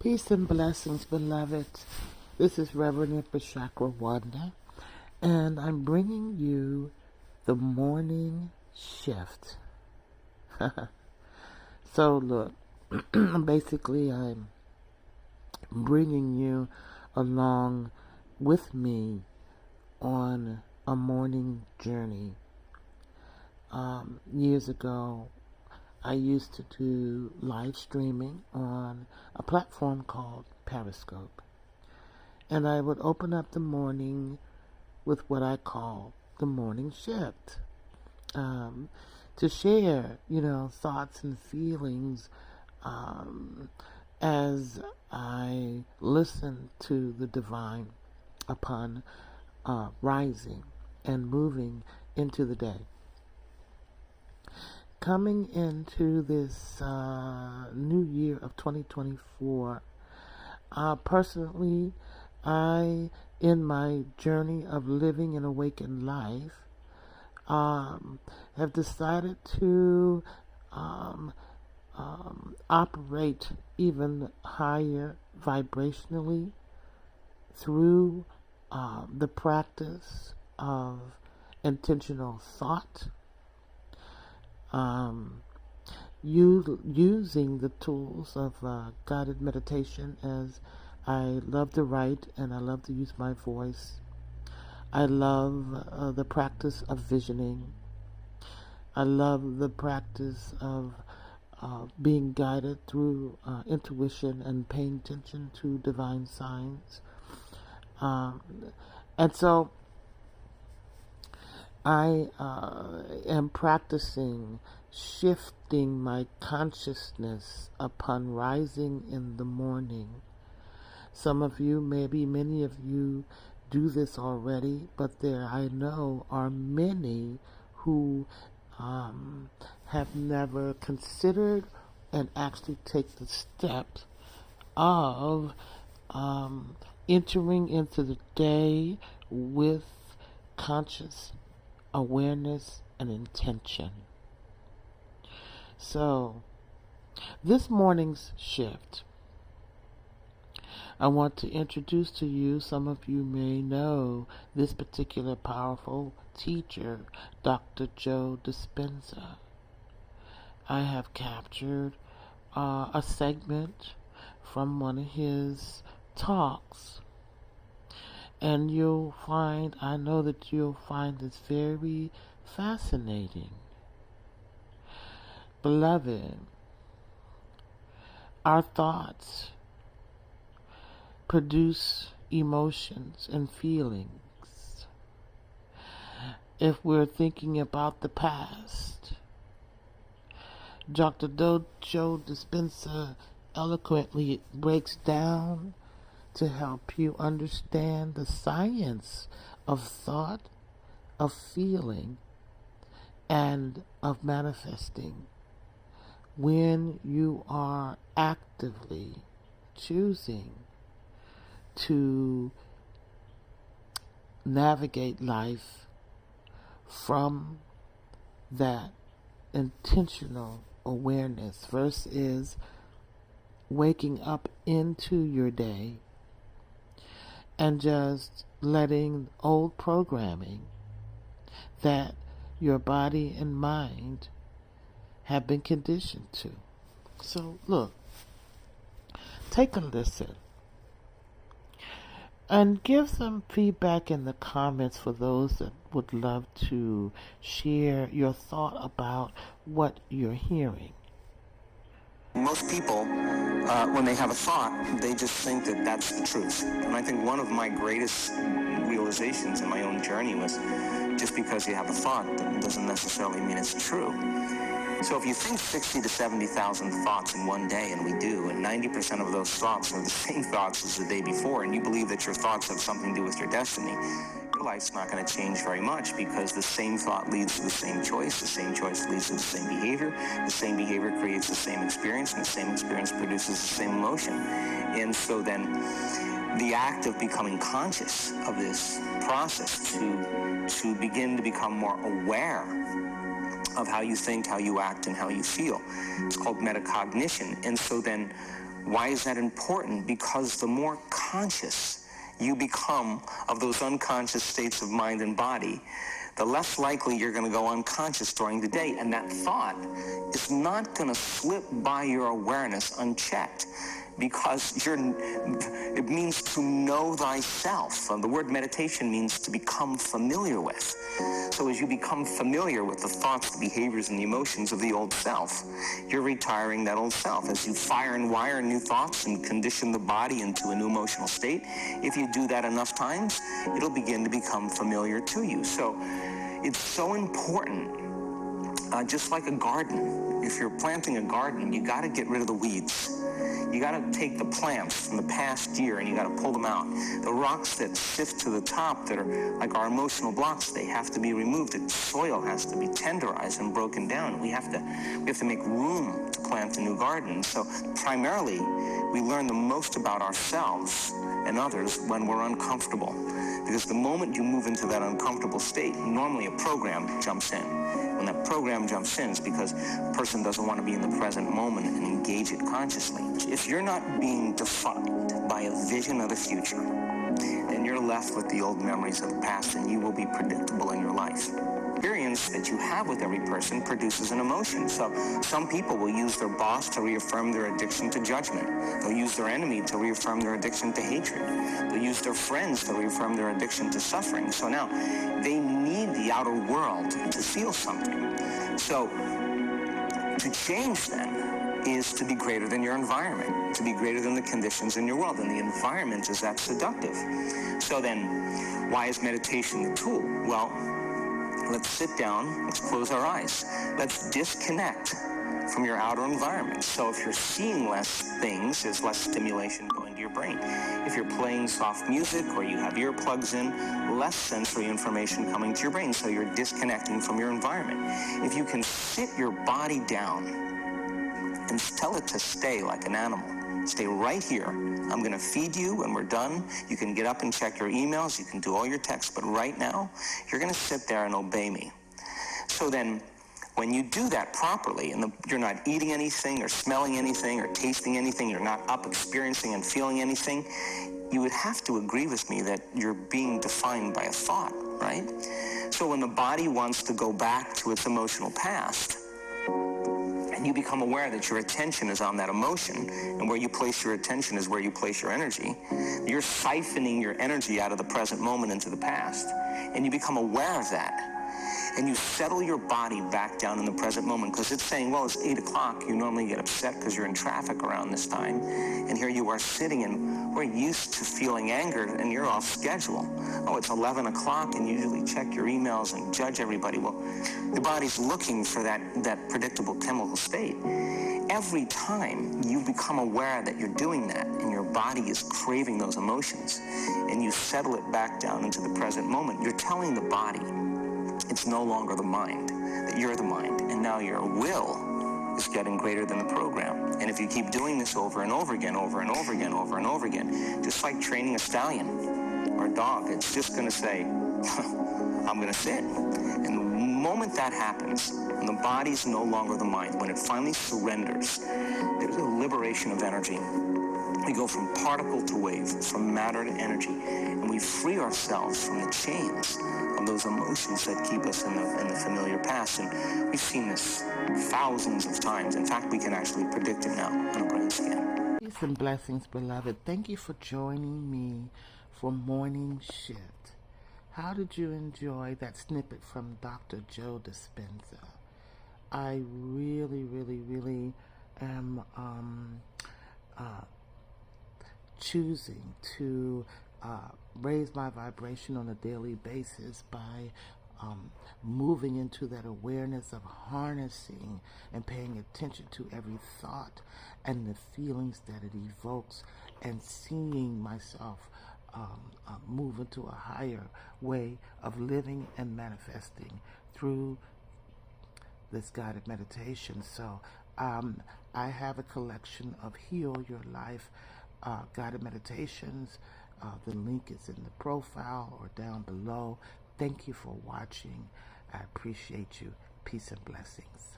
Peace and blessings, beloved. This is Reverend Bashakra Wanda, and I'm bringing you the morning shift. So, look, basically, I'm bringing you along with me on a morning journey. Years ago, I used to do live streaming on a platform called Periscope. And I would open up the morning with what I call the morning shift, to share, thoughts and feelings as I listen to the divine upon rising and moving into the day. Coming into this new year of 2024, personally, in my journey of living an awakened life, have decided to operate even higher vibrationally through the practice of intentional thought, using the tools of guided meditation, as I love to write and I love to use my voice. I love the practice of visioning. I love the practice of being guided through intuition and paying attention to divine signs. And so I am practicing shifting my consciousness upon rising in the morning. Some of you, maybe many of you, do this already, but there I know are many who have never considered and actually take the step of entering into the day with conscious awareness and intention. So, this morning's shift, I want to introduce to you, some of you may know this particular powerful teacher, Dr. Joe Dispenza. I have captured a segment from one of his talks, and I know that you'll find this very fascinating. Beloved, our thoughts produce emotions and feelings. If we're thinking about the past, Dr. Joe Dispenza eloquently breaks down to help you understand the science of thought, of feeling, and of manifesting when you are actively choosing to navigate life from that intentional awareness versus waking up into your day and just letting old programming that your body and mind have been conditioned to. So look, take a listen and give some feedback in the comments for those that would love to share your thought about what you're hearing. Most people, when they have a thought, they just think that that's the truth. And I think one of my greatest realizations in my own journey was, just because you have a thought doesn't necessarily mean it's true. So if you think 60 to 70,000 thoughts in one day, and we do, and 90% of those thoughts are the same thoughts as the day before, and you believe that your thoughts have something to do with your destiny, your life's not going to change very much, because the same thought leads to the same choice leads to the same behavior creates the same experience, and the same experience produces the same emotion. And so then the act of becoming conscious of this process, to begin to become more aware of how you think, how you act, and how you feel, it's called metacognition. And so then Why is that important? Because the more conscious you become of those unconscious states of mind and body, the less likely you're going to go unconscious during the day. And that thought is not going to slip by your awareness unchecked, because it means to know thyself. The word meditation means to become familiar with. So as you become familiar with the thoughts, the behaviors, and the emotions of the old self, you're retiring that old self. As you fire and wire new thoughts and condition the body into a new emotional state, if you do that enough times, it'll begin to become familiar to you. So it's so important. Just like a garden, if you're planting a garden, you got to get rid of the weeds. You got to take the plants from the past year and you got to pull them out. The rocks that shift to the top that are like our emotional blocks, they have to be removed. The soil has to be tenderized and broken down. We have to make room to plant a new garden. So primarily, we learn the most about ourselves and others when we're uncomfortable. Because the moment you move into that uncomfortable state, normally a program jumps in. When that program jumps in, it's because a person doesn't want to be in the present moment and engage it consciously. If you're not being defined by a vision of the future, then you're left with the old memories of the past, and you will be predictable in your life. Experience that you have with every person produces an emotion. So some people will use their boss to reaffirm their addiction to judgment. They'll use their enemy to reaffirm their addiction to hatred. They'll use their friends to reaffirm their addiction to suffering. So now they need the outer world to feel something. So to change then is to be greater than your environment, to be greater than the conditions in your world. And the environment is that seductive. So then, why is meditation the tool? Well, let's sit down, let's close our eyes. Let's disconnect from your outer environment. So if you're seeing less things, there's less stimulation going to your brain. If you're playing soft music or you have earplugs in, less sensory information coming to your brain, so you're disconnecting from your environment. If you can sit your body down and tell it to stay like an animal, stay right here. I'm going to feed you when we're done. You can get up and check your emails. You can do all your texts. But right now, you're going to sit there and obey me. So then, when you do that properly, and you're not eating anything or smelling anything or tasting anything, you're not up experiencing and feeling anything, you would have to agree with me that you're being defined by a thought, right? So when the body wants to go back to its emotional past, and you become aware that your attention is on that emotion, and where you place your attention is where you place your energy, you're siphoning your energy out of the present moment into the past, and you become aware of that. And you settle your body back down in the present moment, because it's saying, well, it's 8 o'clock. You normally get upset because you're in traffic around this time. And here you are sitting, and we're used to feeling anger, and you're off schedule. Oh, it's 11 o'clock, and you usually check your emails and judge everybody. Well, the body's looking for that predictable chemical state. Every time you become aware that you're doing that, and your body is craving those emotions, and you settle it back down into the present moment, you're telling the body, it's no longer the mind, that you're the mind, and now your will is getting greater than the program. And if you keep doing this over and over again, over and over again, over and over again, just like training a stallion or a dog, it's just going to say, I'm going to sit. And the moment that happens, and the body's no longer the mind, when it finally surrenders, there's a liberation of energy. We go from particle to wave, from matter to energy, and we free ourselves from the chains of those emotions that keep us in the familiar past. And we've seen this thousands of times. In fact, we can actually predict it now on a brain scan. Peace and blessings, beloved. Thank you for joining me for Morning Shift. How did you enjoy that snippet from Dr. Joe Dispenza? I really, really, really am choosing to raise my vibration on a daily basis by moving into that awareness of harnessing and paying attention to every thought and the feelings that it evokes, and seeing myself move into a higher way of living and manifesting through this guided meditation. So I have a collection of Heal Your Life guided meditations. The link is in the profile or down below. Thank you for watching. I appreciate you. Peace and blessings.